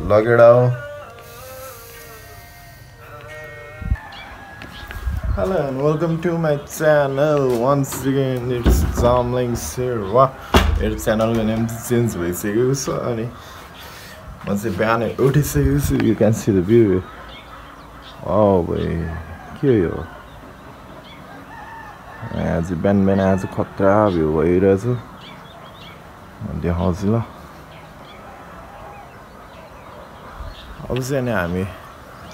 लगेडाओ Hello and welcome to my channel. Once again it's Zamling here. Wow, it's channel name change भइसक्यो छ अनि म चाहिँ बिहानै उठिसकेको छु. You can see the view. Oh boy, के हो आज बिहान आज खतरा भ्यू भइरहेछ. म देखाउँछु ल. अब चाहिँ नि हामी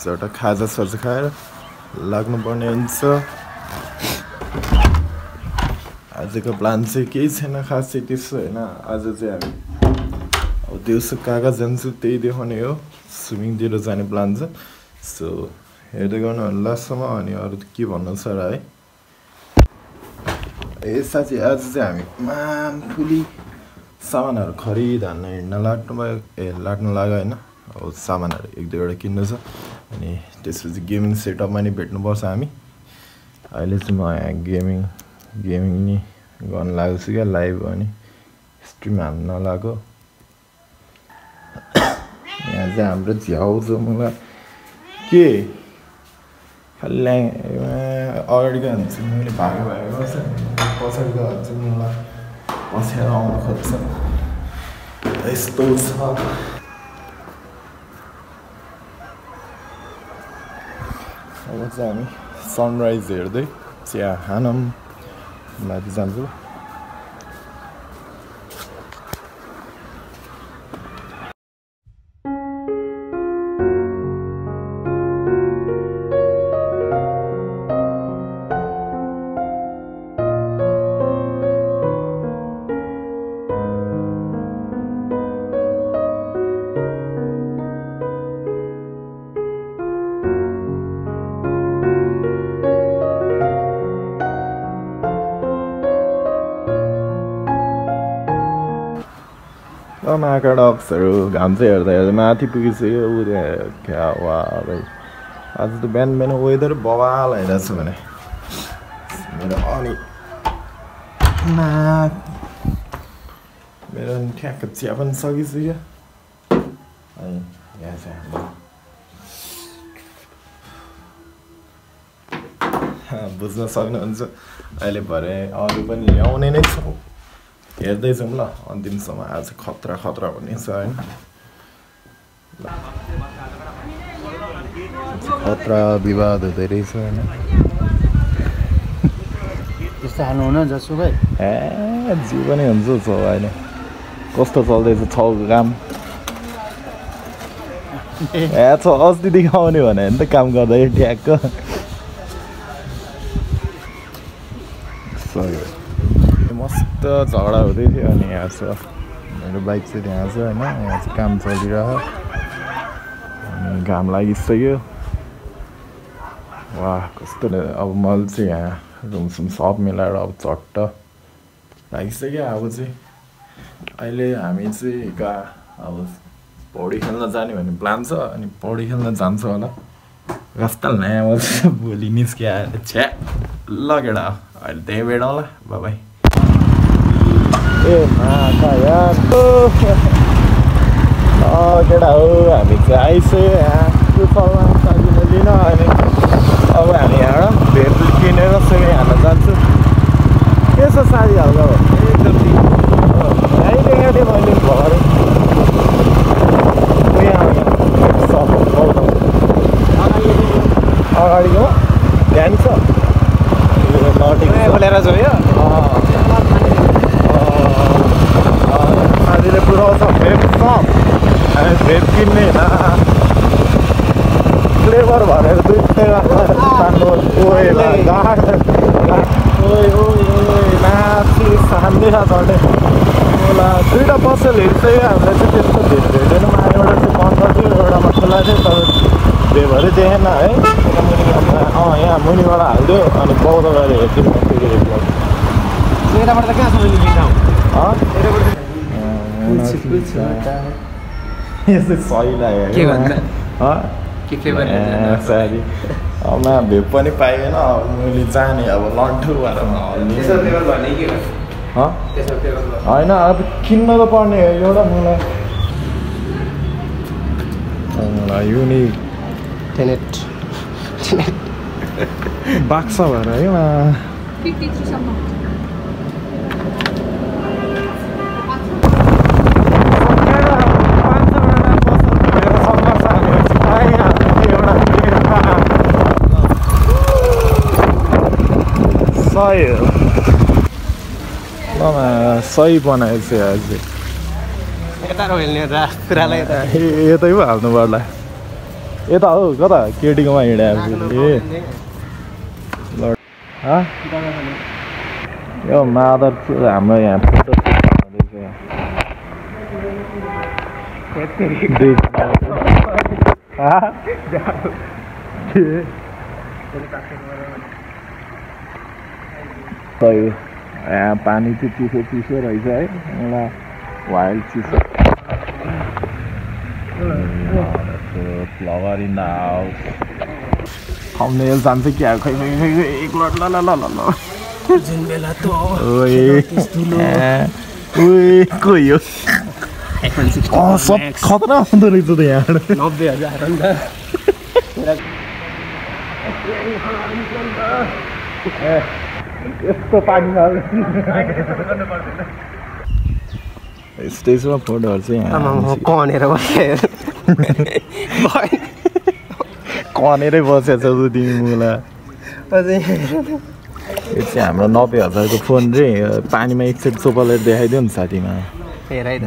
एउटा खाजा साजा खाएर लाग्नुपर्ने हुन्छ. आजको प्लान चाहिँ केही छैन खासै त्यसो हैन. आज चाहिँ हामी अब दिउँसो कहाँ जान्छु त्यही देखाउने हो. स्विमिङतिर जाने प्लान छ. सो हेर्दै गर्नु होला लास्टसम्म. अनि अरू के भन्नु छ र है. ए साथी आज चाहिँ हामी मामठुली सामानहरू खरिद हिँड्न लाग्नु लाग्यो हैन. अब सामानहरू एक दुईवटा किन्नु छ. अनि त्यसपछि गेमिङ सेटअपमा नि भेट्नुपर्छ हामी. अहिले चाहिँ म यहाँ गेमिङ नि गर्न लागेको छु क्या. लाइभ अनि स्ट्रिम हाल्न लागेको. यहाँ चाहिँ हाम्रो झ्याउ छ मलाई के खालि अगाडि गयो भने चाहिँ मैले भागेको गर्छ. पछाडि गयो भने चाहिँ मलाई पछ्याएर आउनु खोज्छ. यस्तो छ. अब चाहिँ हामी सनराइज हेर्दै चिया खानौँ माथि जान्छु. माका डक्सहरू घाम चाहिँ हेर्दा माथि पुगिसक्यो. ऊ क्या वा भाइ आज त बिहान वेदर बवाल आइरहेछ भने मेरो. अनि मेरो ठ्याक्क चिया पनि सकिसक्यो. अनि यहाँ चाहिँ हाम्रो बुझ्न सक्नुहुन्छ. अहिले भरे अरू पनि ल्याउने नै छौँ. हेर्दै जाउँ ल अन्तिमसम्म. आज खतरा हुने छ हैन. खतरा विवाद हुँदै रहेछ हैन. त्यस्तो हाल्नु हुन जसुकै जे पनि हुन्छ छ अहिले. कस्तो चल्दैछ छौको काम. छ अस्तिदेखि आउने भने नि त काम गर्दै ठ्याक्क. मस्त झगडा हुँदै थियो. अनि यहाँ छ मेरो बाइक चाहिँ त्यहाँ छ होइन. यहाँ चाहिँ काम चलिरहेको. अनि घाम लागिसक्यो. वाह कस्तो अब मैले चाहिँ यहाँ रुमसुम सब मिलाएर अब चट्ट लागिसक्यो. अब चाहिँ अहिले हामी चाहिँ अब पौडी खेल्न जाने भन्ने प्लान छ. अनि पौडी खेल्न जान्छ होला. कस्तो नयाँ भोलि निस्किया छ्या लगेडा. अहिले त्यही भेटौँला. बाई. ए माका यार केटा हो. हामी चाहिँ आइसक्यो यहाँ फलमा सजिलो लिन. अनि अब हामी यहाँ भेट किनेर सबै हाल्न जान्छु. के छ साडी हाल्दा हो एकदम यहीँदेखि मैले भरे अगाडिको ध्यान छ बोलेर जोयो. साथीले पुऱ्याउँछ भेप सप. भेप किन्ने फ्लेभर भनेर दुईवटा नासी सान्दिन झन्डै. दुईवटा पसलहरू चाहिँ हामीलाई चाहिँ त्यस्तो भेटेन. एउटा चाहिँ बन्द थियो एउटामा खुला थियो. तर भेपहरू देखेन है. यहाँ मुनिबाट हालिदियो. अनि बौद्ध गएर हेर्छु यताबाट त कहाँसम्म लिन्छ. यस्तै सही लाग्यो सारी. अब भेप पनि पाइएन. अब मैले जाने अब लन्ठु भएर होइन. अब किन्न त पर्ने हो एउटा. मलाई युनिक टेनेट बाक्सा भएर है 53 सम्म सही बनाएछ अझै यता रोल्ने कुरालाई यता यतै पो हाल्नु पर्ला यता हो कता केटीकोमा हिँडे यो मादर हाम्रो यहाँ फोटो यहाँ पानी चाहिँ चिसो चिसो रहेछ है एउटा वाइल्ड चिसो flower in the house thumbnail जान्छ क्या खै खै खै एक लट ल ल ल ल ल जुन बेला त कोही हो सब खतरा हुँदो रहेछ त यहाँ 90,000 हो नि त यस्तो पानी स्टेजमा फोटोहरू चाहिँ कनेर बसेर कनेरै बसेको छ तिमी मुला यो चाहिँ हाम्रो 90,000 को फोन रे पानीमा एकचोटि चोपालेर देखाइदियो नि साथीमा हेर है त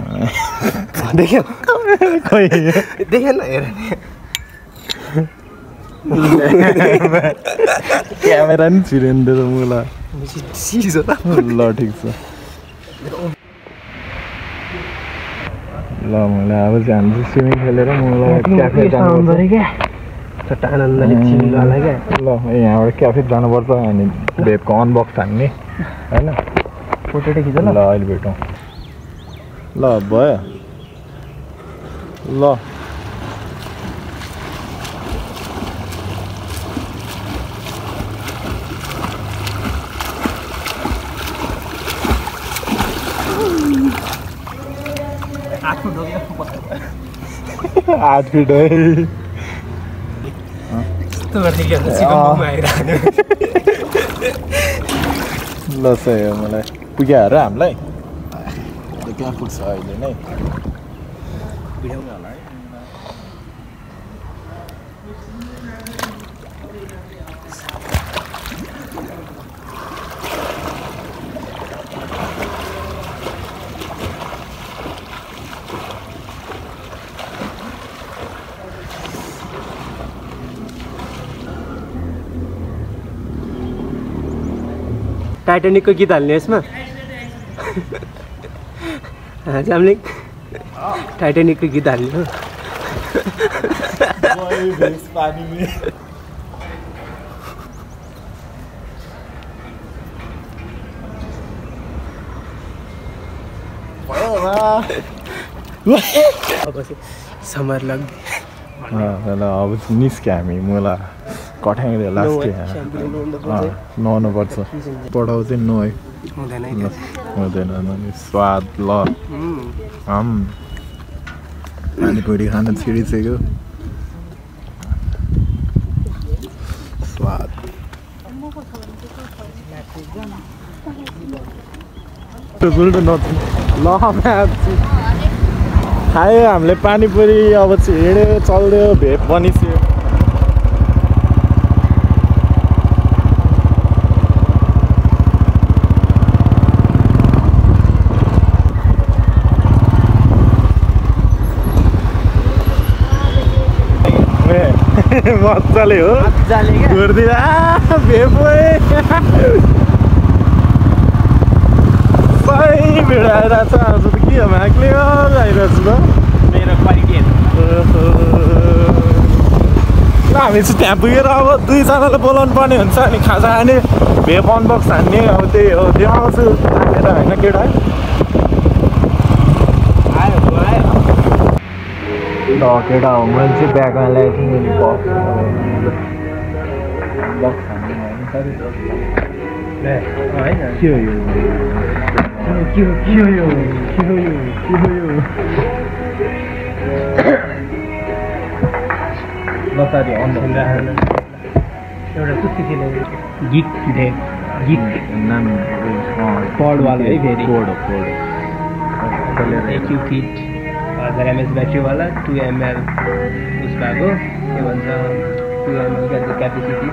देख्यो खोइ देखेन हेर क्यामेरा नि छिरेन्थ्यो त मुला सिजो त ल ठिक छ ल मुला अब चाहिँ हामी स्विमिङ खेलेर मुला क्याफे जानुपर्छ चट्टान आनन्दले चिल्लाला क्या ल यहाँबाट क्याफे जानुपर्छ अनि भेपको अनबक्स हान्ने होइन फोटो खिच ल ल अहिले भेटौँ ल भयो ल आठ फिट है ल सही हो मलाई पुग्यो र हामीलाई कहाँ पुग्छ अहिले नै टाइटानिकको गीत हाल्ने यसमा जामलिङ टाइटानिकको गीत हाल्ने हो समर लाग्ने अब निस्क्यो हामी मुला कठ्याङ्ग्रे लास्ट नुहाउनु पर्छ पठाउ चाहिँ नुहाइ हुँदैन स्वाद ल पानीपुरी खान छिडिसक्यो स्वाद ल खायो हामीले पानीपुरी अब चाहिँ हिँड्यो चल्यो भेप बनिसक्यो मजाले हो घुर्दिँदा भेप सही भिड आइरहेको छ आज त के हो म्याक्ले आइरहेको छु त मेरो क्वालिटी ल हामी चाहिँ त्यहाँ पुगेर अब दुईजनाले बोलाउनु पर्ने हुन्छ अनि खाजा खाने भेप अनबक्स हान्ने अब त्यही हो देखाउँछु हानेर होइन केटा ल केटा हो मैले चाहिँ ब्यागमा ल्याएको थिएँ मैले बक्स हान्ने के हो यो लतारी अन्न एउटा कुर्ती थिएन गिट ढे गिट नाम पडवाला है फेरि कोड एक यू किट 1000 mAh ब्याट्रीवाला 2 ml उस भएको के भन्छ 2 ml को क्यापेसिटी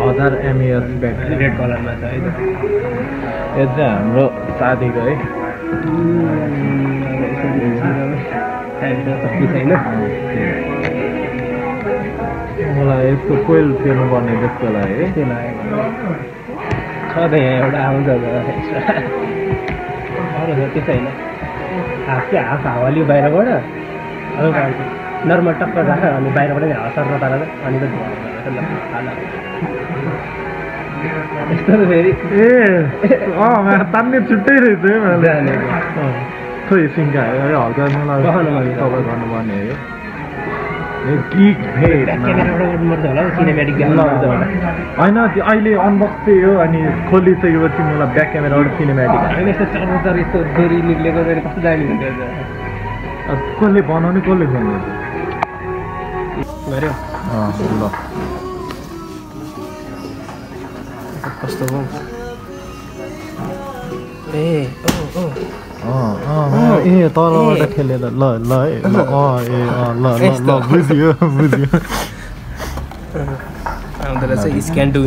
1000 mAh ब्याट्री रेड कलरमा छ है त यो चाहिँ हाम्रो साथीको है छैन मलाई यसको कोइल फेर्नु पर्ने त्यसको लागि है त्यो लागेको छ त यहाँ एउटा आउँछ अरू छ त्यो छैन हाफ चाहिँ हाफ हावाली बाहिरबाट हल्का नर्मल टक्कर राख अनि बाहिरबाट नि हावा सर्न तारा अनि त यस्तो त फेरि तान्ने छुट्टै रहेछ है मैले खोइ सिङ्का है हल्का मलाई तपाईँ गर्नुपर्ने है गिग भेट क्यामेराबाट गर्नुपर्छ होला सिनेमेटिक गर्नुपर्छ होला होइन त्यो अहिले अनबक्स चाहिँ हो अनि खोलिसकेपछि मलाई ब्याक क्यामेराबाट सिनेमेटिक होइन यस्तो चर यस्तो डोरी निक्लेको कस्तो दामी हुन्छ कसले बनाउने कसले खोल्ने गऱ्यो ल कस्तो हो ए ए तलबाट खेलेर ल ल है ल ल बुझ्यो आउँदो रहेछ स्क्यान टु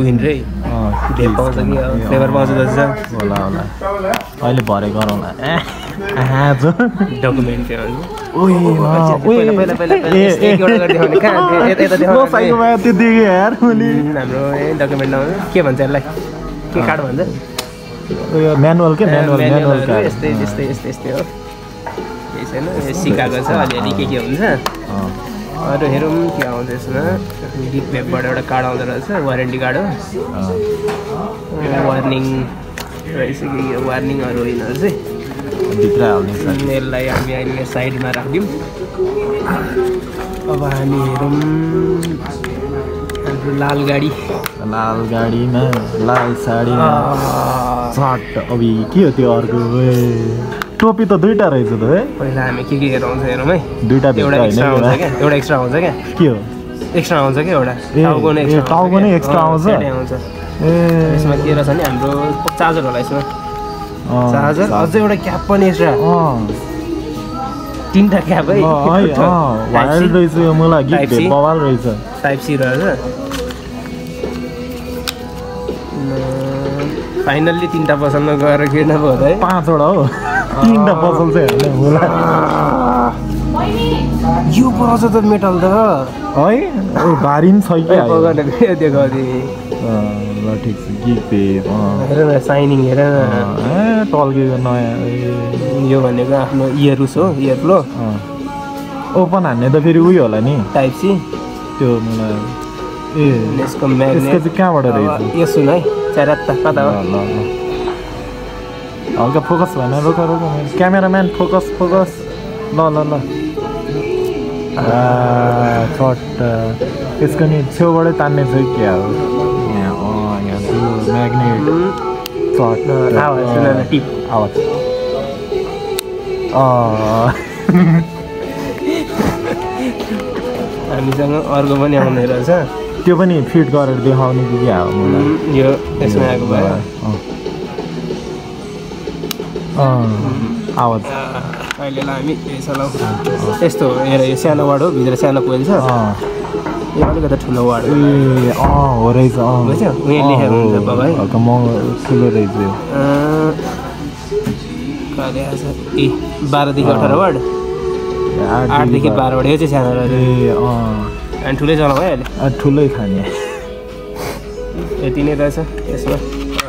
विन रे भेट पाउँछ कि फ्लेभर पाउँछ जस्तो होला अहिले भरे गरौँला डकुमेन्ट त्यो त्यो देखेँ यार हाम्रो डकुमेन्ट के भन्छ यसलाई के कार्ड भन्छ म्यानुअल के म्यानुअल यस्तै हो केही छैन सिकाएको छ अलिअलि के हुन्छ अरू हेरौँ के आउँछ यसमा गिट भेबबाट एउटा कार्ड आउँदो रहेछ वारेन्टी कार्ड हो वार्निङ रहेछ कि वार्निङहरू यिनीहरू चाहिँ यसलाई हामी अहिले साइडमा राखिदिउँ अब हामी हेरौँ हाम्रो लाल गाडीमा लाल साडीमा चट अब के हो त्यो अर्को टोपी त दुईटा रहेछ त है पहिला हामी के आउँछ हेरौँ है दुईटा एउटा एक्स्ट्रा आउँछ क्या के हो एक्स्ट्रा आउँछ क्या एउटा टाउको नै एक्स्ट्रा आउँछ यसमा के रहेछ नि हाम्रो चार्जर होला यसमा चार्जर अझै एउटा क्याप पनि एक्स्ट्रा 3टा क्याप है वाइल्ड रहेछ मलाई गिफ्ट बवाल रहेछ टाइप सी रहेछ फाइनल्ली 3टा पसलमा गएर किन्न भयो है 5वटा हो 3टा पसल चाहिँ होला यो पर्छ त मेटल त है भारी पनि छ कि देखो ल ठिक छ गिफ्ट हेर न साइनिङ हेर न टल्केको नयाँ यो भनेको आफ्नो इयरउस हो इयर फ्लो ओपन हान्ने त फेरि उयो होला नि टाइप सी त्यो मलाई यसको म्याग्नेट चाहिँ कहाँबाट रहेछ यो सुन है चारत्ता कता हो ल हल्का फोकस भएन रोक क्यामेराम्यान फोकस ल चट्ट यसको नि छेउबाटै तान्ने छ क्या हो यहाँ म्याग्नेट चट्ट आवाज हामीसँग अर्को पनि आउने रहेछ त्यो पनि फिट गरेर देखाउने कि क्या हो मलाई यो यसमा आएको भयो आवाज अहिलेलाई हामी चलाउँ यस्तो हेर यो सानो वार्ड हो भित्र सानो कोइल छ यो अलिकति ठुलो वार्ड हो रहेछ बुझ्यो उयो लेखेको हुन्छ बाबा है हल्का महँगो ठुलो रहेछ यो कहिले आएछ 12 देखि 18 वार्ड 8 देखि 12 वार्ड यो चाहिँ सानो रहेछ अनि ठुलै चलाउँ है अहिले ठुलै खाने यति नै रहेछ यसमा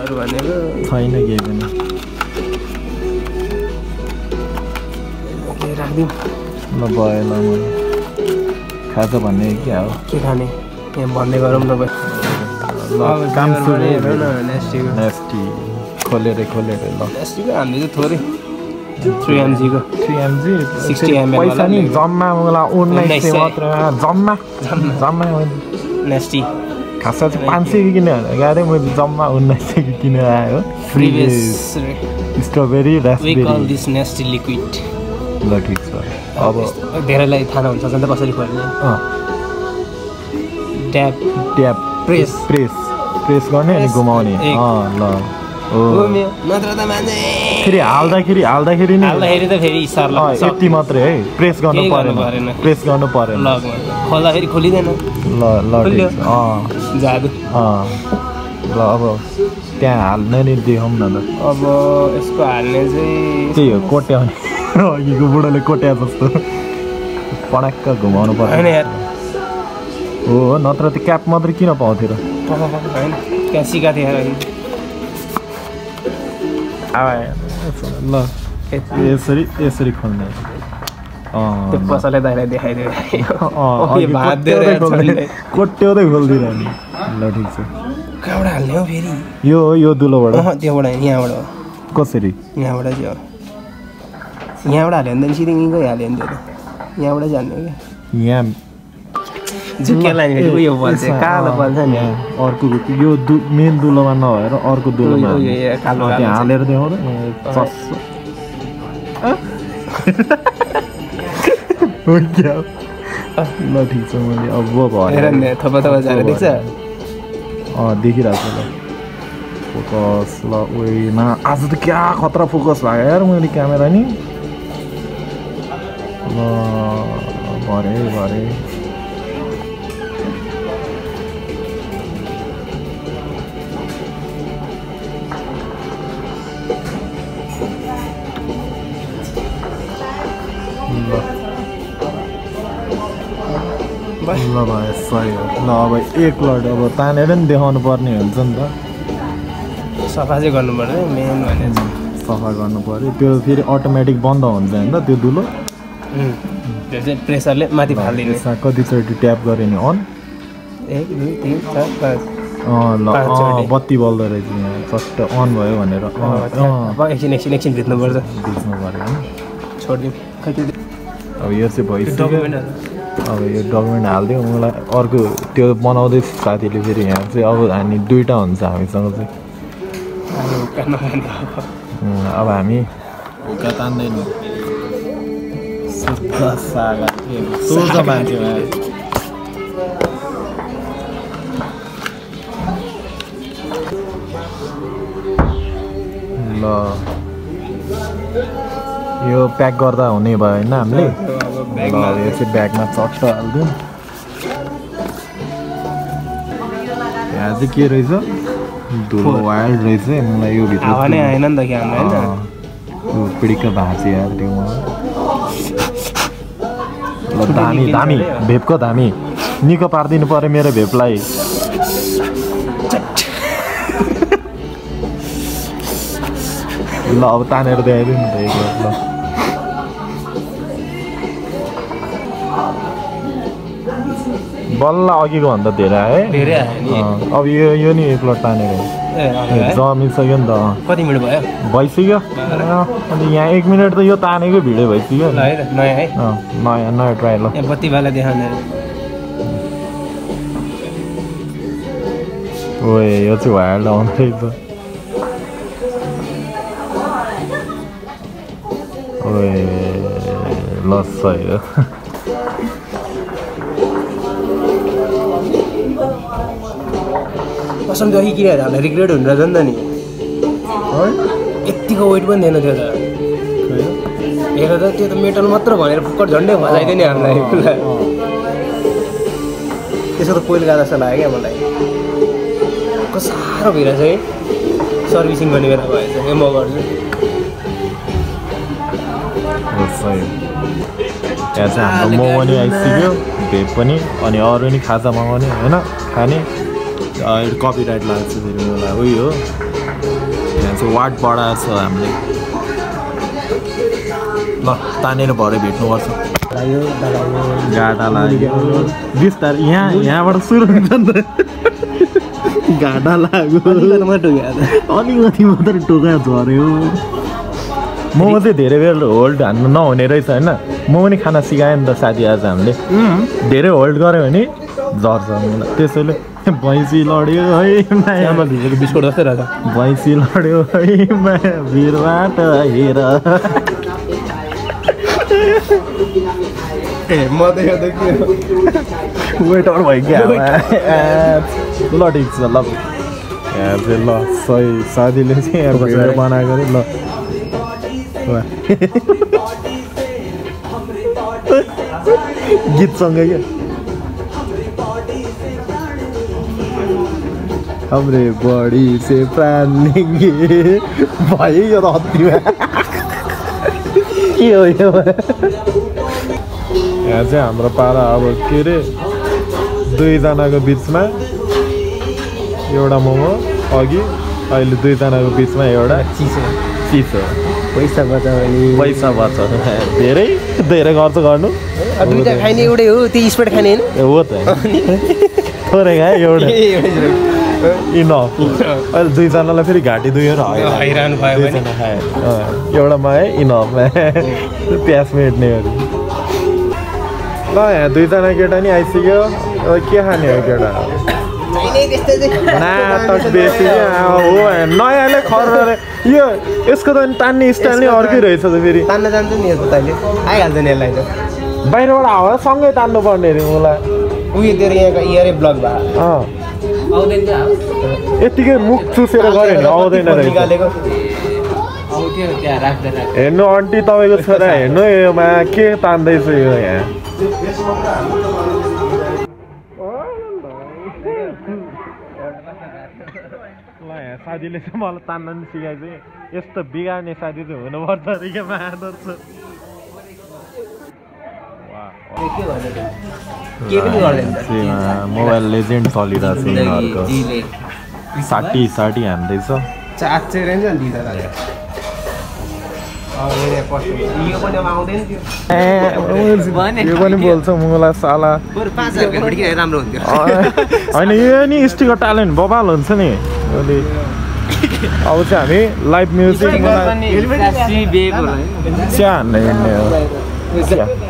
अरू भनेको छैन केही पनि राखिदिउँ ल भयो ल म खाजा भन्ने क्या हो के खाने यहाँ भन्ने गरौँ न काम सुरु नेस्टी खोलेर ल नेस्टीको हामीले चाहिँ थोरै 3 mg को 3 mg 60 ml पैसा नि जम्मा मलाई 1900 मात्र जम्मा नेस्टी खासा चाहिँ 500 को किने गाह्रै मैले जम्मा 1900 को किनेर आयो फ्रिबेस strawberry raspberry we call this nasty liquid ल ठिक छ अब धेरैलाई थाहा नहुन्छ नि त कसरी खोल्ने ट्याप ट्याप प्रेस प्रेस गर्ने अनि घुमाउने ल हो नत्र त मान्छे फेरि हाल्दाखेरि नि हाल्दाखेरि त फेरि सर्ल यति मात्रै है प्रेस गर्नु परेन प्रेस गर्नु परेन खोल्दाखेरि खोलिँदैन ल जादु ल अब त्यहाँ हाल्ने नि देखाउँ न त अब यसको हाल्ने चाहिँ त्यही हो कोट्याउने अघिको बुढोले कोट्या जस्तो पडक्क घुमाउनु पर्छ हो नत्र त्यो क्याप मात्रै किन पाउँथ्यो र होइन त्यहाँ सिका थियो ल यसरी खोल्ने त्यो पसलले दाइलाई देखाइदियो कोट्याउँदै खोलिदिरहने ल ठिक छ कहाँबाट हाल्ने हो फेरि यो दुलोबाट त्योबाट यहाँबाट कसरी यहाँबाट चाहिँ हो यहाँबाट हाल्यो भने त सिधै यहीँकै हाल्यो भने त्यो त यहाँबाट चाहिँ हाल्ने हो कि यहाँ झुक्के लाने फेरि उयो बल्छ कालो बल्छ नि अर्को यो मेन दुलोमा नभएर अर्को दुलोमा कालो त्यहाँ हालेर देखाउँदैन ल ठिक छ मैले अब भयो थोपा जाएर देख्छ देखिरहेको छ ल फोकस ल उयोमा आज त क्या खतरा फोकस लाग्यो यार मैले क्यामेरा नि ल भरे ल भाइ सही हो ल अब एक लट अब तानेर नि देखाउनु पर्ने हुन्छ नि त सफा चाहिँ गर्नु पर्यो मेन भने सफा गर्नु पर्यो त्यो फेरि अटोमेटिक बन्द हुन्छ होइन त त्यो दुलो त्यो चाहिँ प्रेसरले माथि फालिदिने कतिचोटि ट्याप गऱ्यो नि अन 1 2 3 4 5 ल बत्ती बल्दो रहेछ यहाँ फर्स्ट अन भयो भनेर एकछिन भित्नुपर्छ बुझ्नु पऱ्यो होइन छोडिदिउँ अब यो चाहिँ भइसक्यो अब यो डकुमेन्ट हालिदिउँ मलाई अर्को त्यो बनाउँदै साथीले फेरि यहाँ चाहिँ अब हामी दुईवटा हुन्छ हामीसँग चाहिँ अब हामी हुक्का तान्दैन सोझ मान्छे ल यो प्याक गर्दा हुने भयो होइन हामीले यो चाहिँ ब्यागमा चट्ट हालिदिउँ यहाँ चाहिँ के रहेछ धुलो वायर रहेछ मलाई यो भित्र आएन नि त क्या होइन पिडिक्क भाँच्यो यार त्यो ल दामी भेपको दामी निको पारिदिनु पऱ्यो मेरो भेपलाई ल अब तानेर देखाइदिउँ नि त एक ल बल्ल अघिको भन्दा धेरै आयो है अब यो नि एक लट तानेर जमिसक्यो नि त कति मिनट भयो भइसक्यो अनि यहाँ 1 मिनट त यो तानेको भिडियो भइसक्यो नयाँ है नयाँ ट्राई ल बत्तीवाला देखाउने ओए यो चाहिँ वायर आउँदै रहेछ ओए लस हो कसम त्यो अघि किनेर हामीलाई रिग्रेट हुने रहेछ नि त नि यत्तिको वेट पनि थिएन त्यो त हेर त त्यो त मेटल मात्र भनेर फुक्कट झन्डै भजाइदियो नि हामीलाई त्यसो त कोइल गादा जस्तो लाग्यो क्या मलाई कस्तो साह्रो भइरहेछ है सर्भिसिङ गर्ने बेला भएछ म गर्छु त्यहाँ चाहिँ हाम्रो मोमो नि आइसक्यो भेप पनि अनि अरू नि खाजा मगाउने होइन खाने कपिराइट लाग्छ फेरि मलाई उयो हो यहाँ चाहिँ वाट बढाएको छ हामीले ल तानेर भरे भेट्नुपर्छ घाटा लाग्यो बिस्तारै यहाँबाट सुरु हुन्छ नि त घाटा लाग्यो अलिकति मात्रै टोका झऱ्यो मोमो चाहिँ धेरै बेर होल्ड हान्नु नहुने रहेछ होइन मोमो नि खाना सिकायो नि त साथी आज हामीले धेरै होल्ड गऱ्यो भने झर्छ त्यसैले भैँसी लड्यो है माया बिस्कुट जस्तै रहेछ भैँसी लड्यो है माया भिरबाट हेर म त यो त के वेटर भयो क्या ल ठिक छ ल यहाँ चाहिँ ल सही साथीले चाहिँ यहाँ भिडियो बनाएको अरे ल गीतसँगै क्या हमरे बॉडी से प्राण लेंगे भाइ यो त हत्तीमा के हो यो यहाँ चाहिँ हाम्रो पारा अब के अरे दुईजनाको बिचमा एउटा मोमो अघि अहिले दुईजनाको बिचमा एउटा चिसो पैसा बचाउने पैसा बच्छ धेरै धेरै खर्च गर्नु दुईटा खाने एउटै हो त्यो स्पोर्ट खाने होइन हो त थोरै खायो एउटा इनफ अहिले दुईजनालाई फेरि घाँटी दुखेर हैरान भयो भने खायो एउटामा है इनफमा प्याज मेट्नेहरू ल यहाँ दुईजना केटा नि आइसक्यो के खाने हो केटा नाटक बेसी हो नयाँले खर्रे यो यसको त तान्ने स्टाइल नै अर्कै रहेछ त फेरि तान्न जान्छ नि यस्तो तैँले आइहाल्छ नि यसलाई त बाहिरबाट हावा सँगै तान्नु पर्ने अरे मलाई उयो तेरो यहाँको इयरै ब्लक भयो यतिकै मुख चुसेर गऱ्यो भने आउँदैन रहेछ हेर्नु आन्टी तपाईँको छोरा हेर्नु योमा के तान्दैछ यो यहाँ साथीले चाहिँ मलाई तान्न नि सिकाए चाहिँ यस्तो बिगार्ने साथी चाहिँ हुनुपर्छ अरे क्या मादर मोबाइल लेजेन्ड चलिरहेको छ यिनीहरूको साठी हान्दैछ यो पनि बोल्छ मलाई साला होइन यो नि स्टिकर ट्यालेन्ट बबाल हुन्छ नि अब चाहिँ हामी लाइभ म्युजिक चिया हान्ने हिँड्ने हो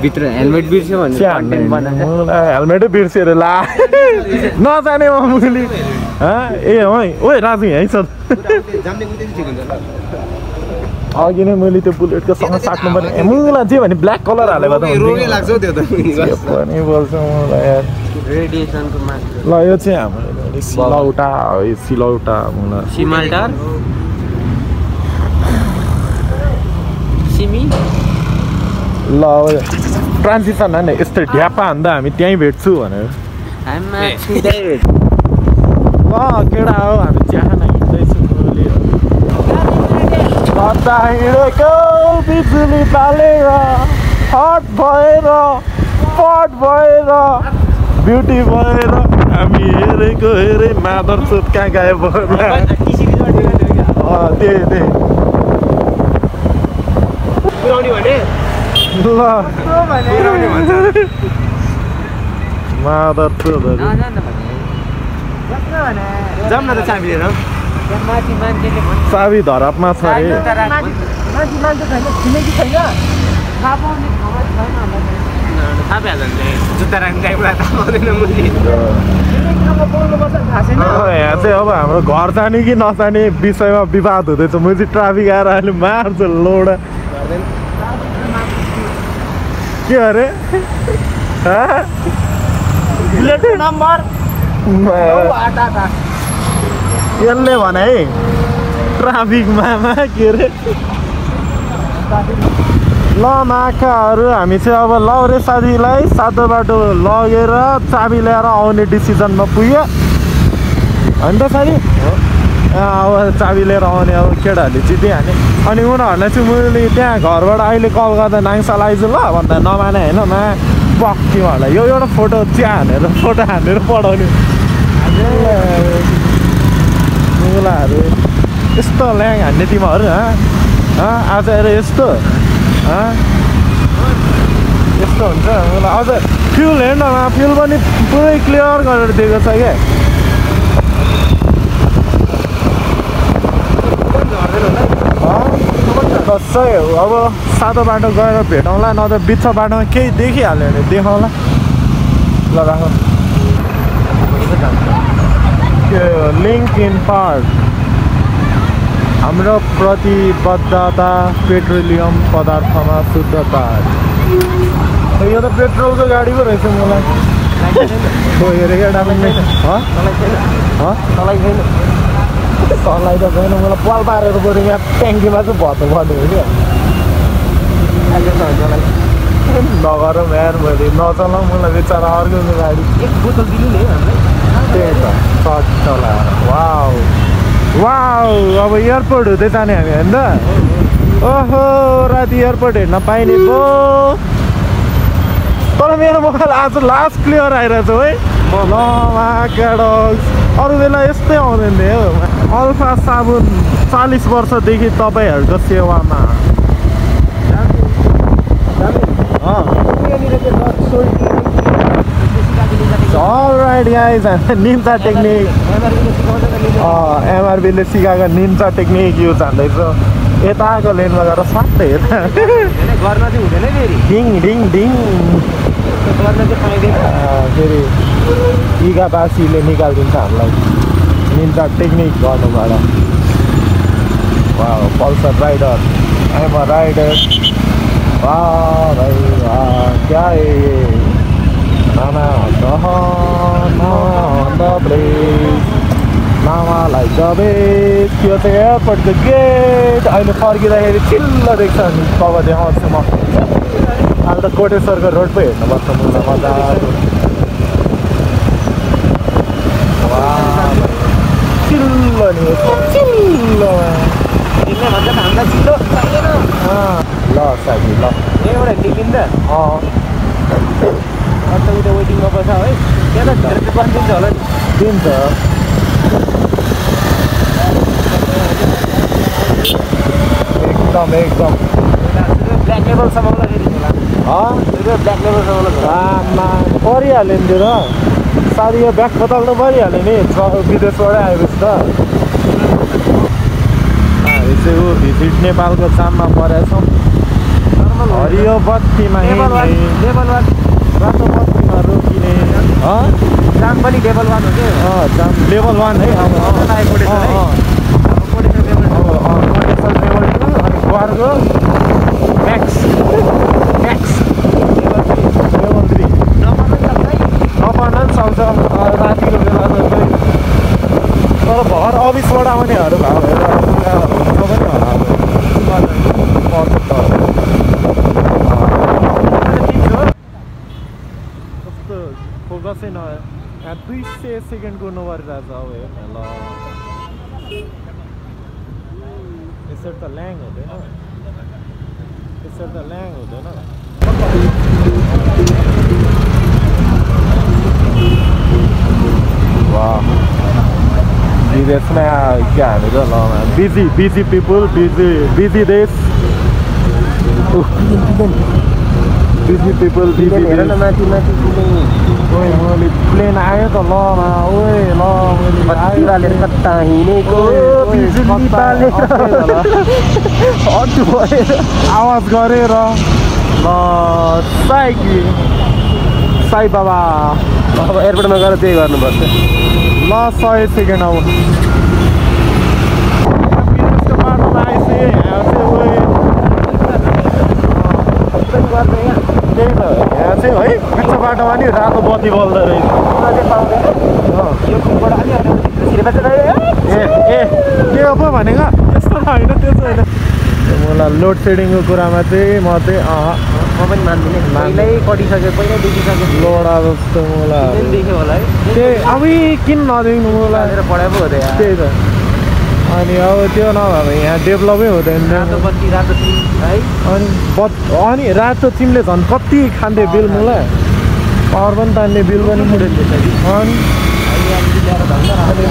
भित्र हेलमेट बिर्स्यो भने हेलमेटै बिर्सेर ला नजाने मुली ए है ओ राजु यहीँ छ अघि नै मैले त्यो बुलेटको सँग साट्नु पर्ने मुला जे भने ब्ल्याक कलर हालेको त पनि बोल्छ मलाई यार ल यो चाहिँ हाम्रो सिलौटा मुला सिमालटार सिमी ल ट्रान्जिसन होइन यस्तो ढ्यापा हान्दा हामी त्यहीँ भेट्छु भनेर ल केटा हो हामी चिया खान हिँड्दैछौँ कता हिँडेको बिजुली बालेर हट भएर पट भएर ब्युटी भएर हामी हेरेको हेरे मादर चोट कहाँ गायो त्यही ल मादर चोटहरू जाम न त चाबी लिएर चाबी धरापमा छ अरे यहाँ चाहिँ अब हाम्रो घर जाने कि नजाने विषयमा विवाद हुँदैछ म चाहिँ ट्राफिक आएर अहिले मार्छ लोडा के अरे यसले भने है ट्राफिकमा के अरे ल माखाहरू हामी चाहिँ अब लौरे साथीलाई सातो बाटो लगेर चाबी ल्याएर आउने डिसिजनमा पुग्यो होइन त साथी अब चाबी लिएर आउने अब केटाहरूले जितिहाल्ने अनि उनीहरूलाई चाहिँ मैले त्यहाँ घरबाट अहिले कल गर्दा नाङ्साल आइज ल भन्दा नमाने होइन मा पक्की मलाई यो एउटा फोटो चिया हानेर पढाउने मुलाहरू यस्तो ल्याङ हान्ने तिमीहरू आज हेर यस्तो यस्तो हुन्छ मलाई अझ फ्युल हेर्नमा फ्युल पनि पुरै क्लियर गरेर दिएको छ क्या सही हो अब सातो बाटो गएर भेटौँला न त बिच बाटोमा केही देखिहाल्यो भने देखाउँला ल राख लिङ्किन पार्क हाम्रो प्रतिबद्धता पेट्रोलियम पदार्थमा शुद्धता यो त पेट्रोलको गाडी पो रहेछ मलाई हेरेर केटाले सलाई त छैन मलाई पाल पारेर बरु यहाँ ट्याङ्कीमा चाहिँ भत्तो पर्ने हो क्या नगर म्यान मैले नचलाऊ मलाई बेचारा अर्को गाडी एक बोतल दिनु नि हामीलाई त्यही त सर्ट चलाएर वाउ वाउ अब एयरपोर्ट हुँदै जाने हामी होइन त ओहो राति एयरपोर्ट हेर्न पाइने पो तर मेरो मोबाइल आज लास्ट क्लियर आइरहेछ है क्याडक्स अरू बेला यस्तै आउँदैन थियो अल्फा साबुन 40 वर्षदेखि तपाईँहरूको सेवामा Alright guys, निन्जा टेक्निक एमआरबीले सिकाएको निन्जा टेक्निक युज हान्दैछ यताको लेनमा गएर स्वाट्टै यता गर्न चाहिँ हुँदैन फेरि डिङ डिङ डिङ गर्न चाहिँ पाइँदैन फेरि इगाबासीले निकालिदिन्छ हामीलाई निन्जा टेक्निक गर्नुबाट wow Pulsar rider I'm a rider वाह भाइ वाह क्या है Mama on the place Mama like the base यो चाहिँ एयरपोर्टको गेट अहिले फर्किँदाखेरि चिल्लो देख्छ नि तब देखाउँछु म अहिले त कोटेश्वरको रोड पो हेर्नुपर्छ मलाई मजाको चिल्लो नि चिल्लो भन्दा हामीलाई चिल्लो चाहिँदैन ल साथी ल एउटा टिकिन्छ अन्त उता वेटिङमा बस्छ है त्यहाँ त धेरै चाहिँ बनिदिन्छ होला नि दिन्छ एकदम एकदम ब्ल्याक लेभलसम्म फेरि होला ब्ल्याक लेभलसम्म आमा परिहाल्यो नि त्यो त साथी यो ब्याग बदल्नु परिहाल्यो नि विदेशबाटै आएपछि त हामी चाहिँ ऊ भिजिट नेपालको जाममा परेछौँ हरियो बत्तीमा रातो बत्तीमा रोकिने जाम पनि लेभल 1 हो क्या जाम लेभल 1 है अब कोटेश्वर लेभल 2 अनि घरको म्याक्स लेभल 3 नपर्न पनि सक्छ रातिको बेला तर भर अफिसबाट आउनेहरू भएको भएर हुन्छ पनि होला फोकसै नभए यहाँ 200 सेकेन्ड कुर्नु परिरहेछ अब हेर्न ल यसरी त ल्याङ हुँदैन वाह विदेशमा क्या हामी त ल बिजी पिपुल बिजी देश बिजी पिपल बिजी माथि मैले प्लेन आयो त ल मैले कता हिँडेको आवाज गरेर ल साई बाबा अब एयरपोर्टमा गएर त्यही गर्नुपर्छ ल 100 सेकेन्ड अब विदेशको बाटोमा आइसक्यो त्यही त यहाँ चाहिँ है बिच बाटोमा नि रातो बत्ती बल्दो रहेछ ए के हो पो भनेको त्यस्तो त होइन त्यस्तो होइन मलाई लोड सेडिङको कुरामा चाहिँ म चाहिँ म पनि मान्दिनँ पहिल्यै कटिसक्यो पहिल्यै देखिसक्यो लोडा जस्तो मलाई देख्यो होला है त्यही अब किन नदेख्नु मलाई पढाइ पो हुँदै त्यही त अनि अब त्यो नभए यहाँ डेभलपै हुँदैन रातो बत्ती रातो चिम है अनि रातो चिमले झन् कति खान्थ्यो बिल मलाई पावर पनि तान्ने बिल पनि अनि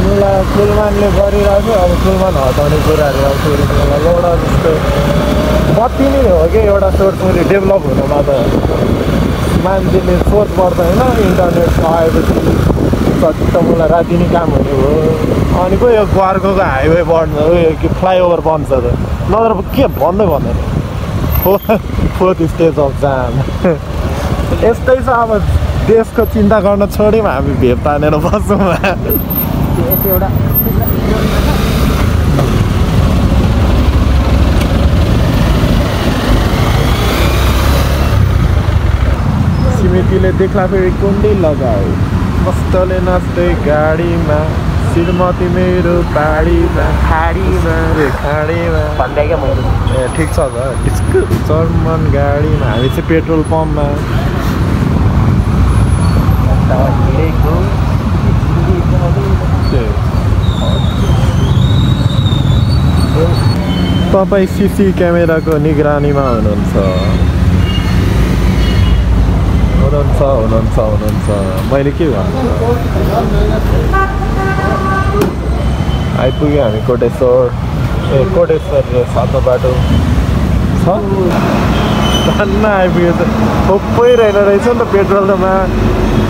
मलाई कुलमानले गरिरहेको अब कुलमान हटाउने कुराहरू अब फेरि मलाई एउटा जस्तो बत्ती नै हो कि एउटा सोर्स मैले डेभलप हुनुमा त मान्छेले सोच पर्दैन इन्टरनेट आएपछि सट्ट मलाई राति नै काम हुने हो अनि पो यो घरको हाइवे बढ्छ उयो फ्लाइओभर बन्छ त नत्र के भन्दैन फोर्थ स्टेज अफ जाम यस्तै छ अब देशको चिन्ता गर्न छोड्यौँ हामी भेप तानेर बस्छौँ एउटा छिमेकीले देख्ला फेरि कुण्डी लगाऊ मस्तले नाच्दै गाडीमा श्रीमती मेरो बाडीमा खाडीमा खाडीमा भन्दै क्या मैले ए ठिक छ त डिस्को जर्मन गाडीमा हामी चाहिँ पेट्रोल पम्पमा तपाईँ सिसी क्यामेराको निगरानीमा हुनुहुन्छ मैले के भन्छु आइपुग्यो हामी कोटेश्वर सातो बाटो छ धन्न आइपुग्यो त थोप्पै रहेन रहेछ नि त पेट्रोल त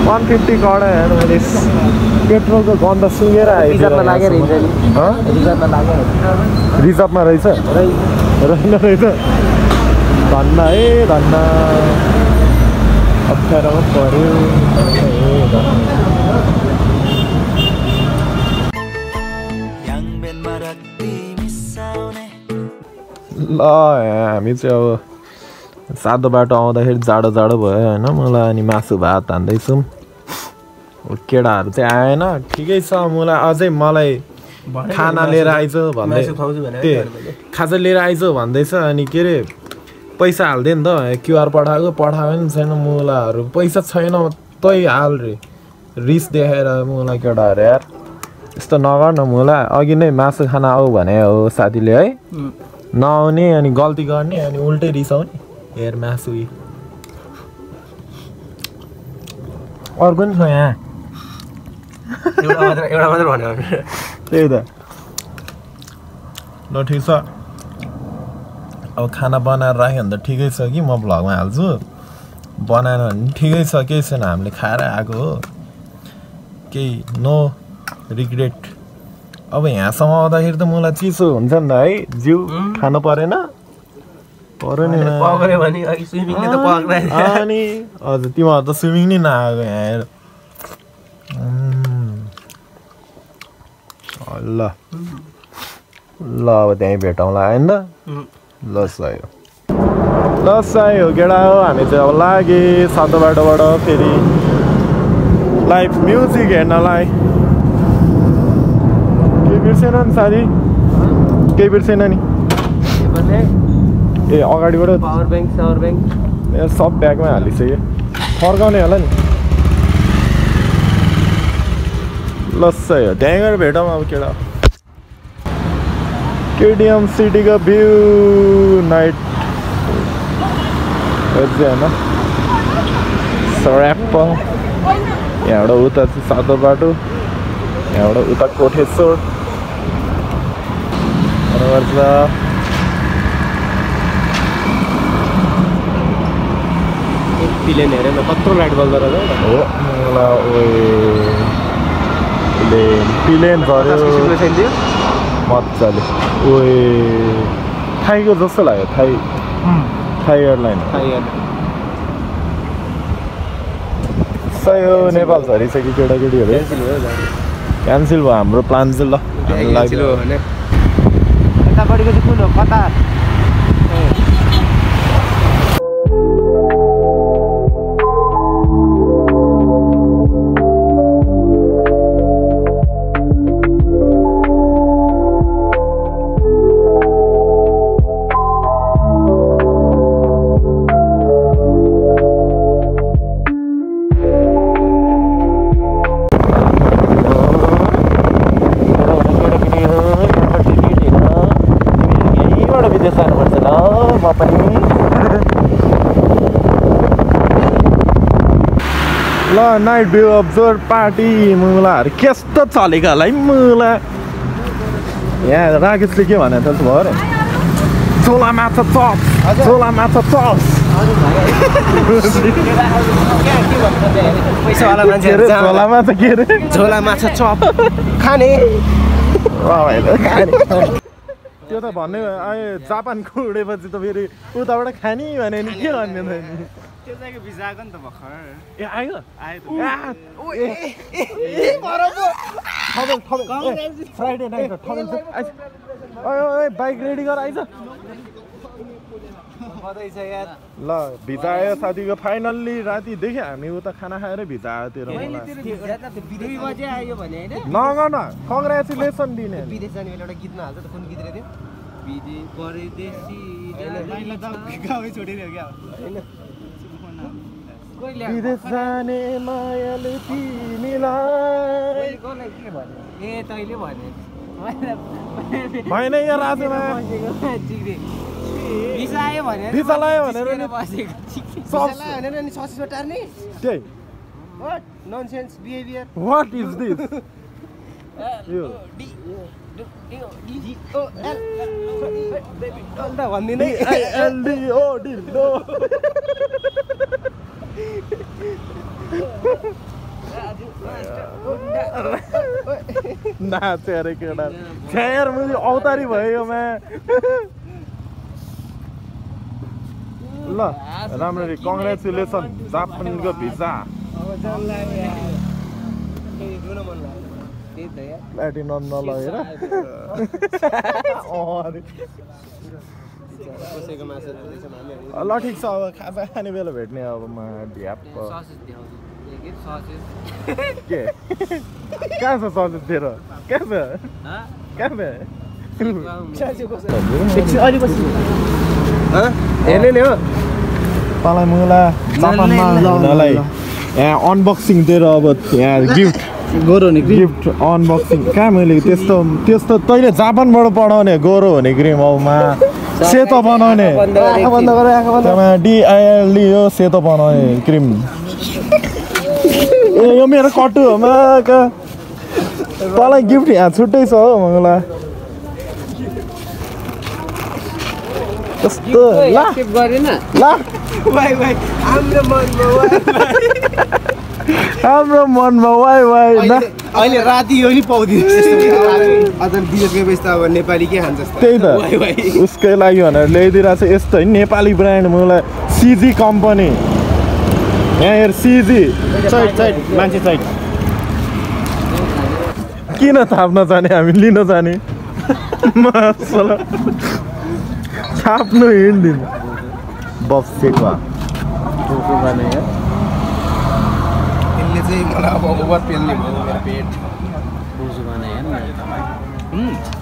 150 कडा हेर्नु मैले पेट्रोलको गन्ध सुँगेर रिजर्भमा लागेर हिँड्छ नि रिजर्भमा रहेछ रहेन रहेछ धन्न अप्ठ्यारोमा पर्यो ल हामी चाहिँ अब सातो बाटो आउँदाखेरि जाडो भयो होइन मलाई अनि मासु भात हान्दैछौँ केटाहरू चाहिँ आएन ठिकै छ मलाई खाना लिएर आइज भन्दै खाजा लिएर आइज भन्दैछ अनि के अरे पैसा हाल्दै नि त क्युआर पठाएको नि छैन मुलाहरू पैसा छैन तै हाल रे रिस देखाएर मुला केटाहरू यार यस्तो नगर न मुला अघि नै मासु खाना आऊ भने हो साथीले है नआउने अनि गल्ती गर्ने अनि उल्टै रिसाउने हेर मासु अर्को नि छ यहाँ एउटा मात्र भन्यो त्यही त ल ठिक छ अब खाना बनाएर राख्यो भने त ठिकै छ कि म भ्लगमा हाल्छु बनाएन भने ठिकै छ केही छैन हामीले खाएर आएको हो केही नो रिग्रेट अब यहाँसम्म आउँदाखेरि त मलाई चिसो हुन्छ नि त है जिउ खानु परेन नि अनि हजुर तिमीहरू त स्विमिङ नै नआएको यहाँ हेर ल अब त्यहीँ भेटौँला होइन लस आयो केटा हो हामी चाहिँ अब लागे सातो बाटोबाट फेरि लाइभ म्युजिक हेर्नलाई केही बिर्सेन नि साथी केही बिर्सेन नि ए अगाडिबाट पावर ब्याङ्क मेरो सब ब्यागमा हालिसक्यो फर्काउने होला नि लस्सै हो त्यहीँ गएर भेटौँ अब केटा केटिएम सिटीको भ्यू नाइट होइन स्र्याप यहाँबाट उता चाहिँ सातो बाटो यहाँबाट उता कोटेश्वर पिलेन हेरेन कत्रो लाइट बल्दो रहेछ हो प्लेन झऱ्यो मजाले थाईको जस्तो लाग्यो थाई एयरलाइन सही हो नेपाल झरिसक्यो केटाकेटीहरू क्यान्सल भयो हाम्रो प्लान चाहिँ ल लाग्यो यतापट्टिको चाहिँ कुन हो कतार ल नाइट भ्यू अब्जर्भ पार्टी मुलाहरू कस्तो चलेको होला है मुला यहाँ राकेशले के भने त भयो अरे चोला माछा चप झोला माछा के अरे झोला माछा चप खाने त्यो त भन्ने आयो जापानको उडेपछि त फेरि उताबाट खाने भने नि के भन्ने नि त्यो चाहिँ भिजाको नि त भर्खर ए आयो फ्राइडे नाइट बाइक रेडी गर आइज ल भिजा आयो साथीको फाइनल्ली राति देख्यो हामी उता खाना खाएर भिजा आयो तेरो नगन कङ्ग्रेचुलेसन दिने विदेश जाने बेला एउटा गीतमा हाल्छ त कुन गीत रे त्यो विदेश जाने मायाले तिमीलाई ए तैँले भने भएन यहाँ राजुमा भिसा आयो भनेर भिसा लायो भनेर नि भनेर नि ससिसमा टार्ने त्यही what nonsense behaviour what is this यो भन्दिनै नाचे अरे केटा यार मुझे अवतारी भयो मा ल राम्ररी कङ्ग्रेचुलेसन जापानको भिजा प्लाटिनम नलगेर ल ठिक छ अब खाजा खाने बेला भेट्ने अब म ढ्याप के कहाँ छ ससेज तेरो कहाँ छ हेर्ने नि हो तँलाई मुला जापानमा लाउनलाई यहाँ अनबक्सिङ तेरो अब यहाँ गिफ्ट गोरो नि गिफ्ट अनबक्सिङ कहाँ मैले त्यस्तो तैँले जापानबाट पढाउने गोरो हुने क्रिम औमा सेतो बनाउने डिआइएलडी हो सेतो बनाउने क्रिम ए यो मेरो कटु हो मा तँलाई गिफ्ट यहाँ छुट्टै छ हो मलाई कस्तो हाम्रो मनमा वाइ वाइ अहिले राति यो नि पाउँदिन्छ अझ विदेश गएपछि त अब नेपाली के खान्छ त्यही त उसकै लागि भनेर ल्याइदिरहेको छ यस्तो होइन नेपाली ब्रान्ड मलाई सिजी कम्पनी यहाँ हेर सिजी मान्छे साइड किन थाप्न जाने हामी लिन जाने छाप्नु हिँड्दिन बसेको यसले चाहिँ मलाई अब ओभर पेल्ने भयो मेरो पेट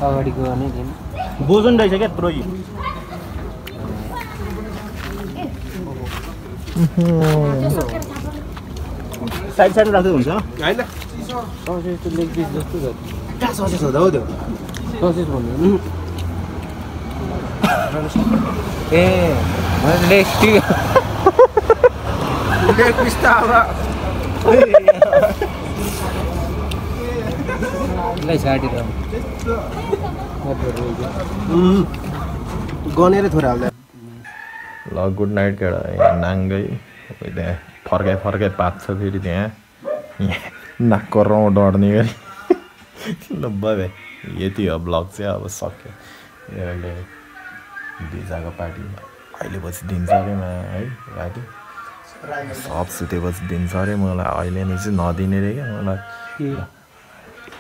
अगाडिको नै दिन बोजन रहेछ क्या प्रोजी साइड साइड राख्दै हुन्छ होइन ससेज त लेग पिस जस्तो छ कहाँ ससेज हो त हो त्यो ससेज भन्नु ए लेग पिस लेग पिस त अब साटी त गनेर थोरै हाल्दा ल गुड नाइट केटा यहाँ नाङ्गै त्यहाँ फर्काइ पात्छ फेरि त्यहाँ नाकको रौँ डढ्ने गरी ल बाई यति हो ब्लग चाहिँ अब सक्यो अहिले भिजाको पार्टी अहिले पछि दिन्छ अरे है राति सब सुतेपछि दिन्छ अरे मलाई अहिले नै चाहिँ नदिने रे क्या मलाई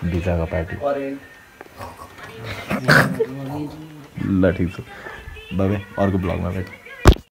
भिजाको पार्टी ल ठिक छ बाई अर्को ब्लगमा भेट